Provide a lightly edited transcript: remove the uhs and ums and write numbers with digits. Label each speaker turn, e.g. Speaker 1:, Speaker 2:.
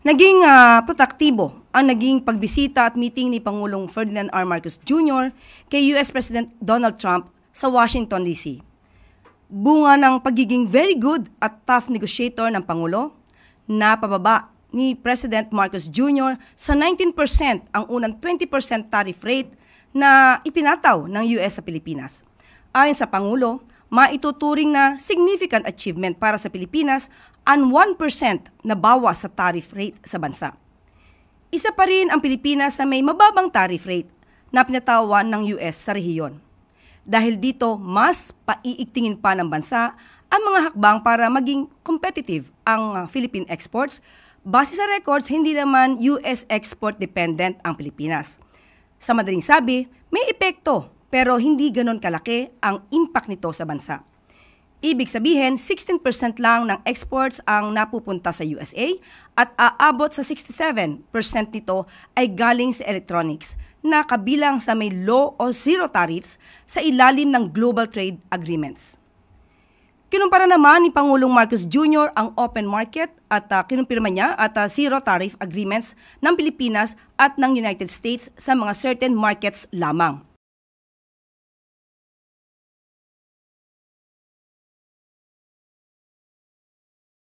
Speaker 1: Naging protaktibo ang naging pagbisita at meeting ni Pangulong Ferdinand R. Marcos Jr. kay US President Donald Trump sa Washington, D.C. Bunga ng pagiging very good at tough negotiator ng Pangulo, napababa ni President Marcos Jr. sa 19% ang unang 20% tariff rate na ipinataw ng US sa Pilipinas. Ayon sa Pangulo, maituturing na significant achievement para sa Pilipinas ang 1% na bawas sa tariff rate sa bansa. Isa pa rin ang Pilipinas sa may mababang tariff rate na pinatawan ng US sa rehiyon. Dahil dito, mas paiigtingin pa ng bansa ang mga hakbang para maging competitive ang Philippine exports. Base sa records, hindi naman US export dependent ang Pilipinas. Sa madaling sabi, may epekto pero hindi ganon kalaki ang impact nito sa bansa. Ibig sabihin, 16% lang ng exports ang napupunta sa USA at aabot sa 67% nito ay galing sa electronics na kabilang sa may low o zero tariffs sa ilalim ng global trade agreements. Kinumpara naman ni Pangulong Marcos Jr. ang open market at kinumpirma niya at zero tariff agreements ng Pilipinas at ng United States sa mga certain markets lamang.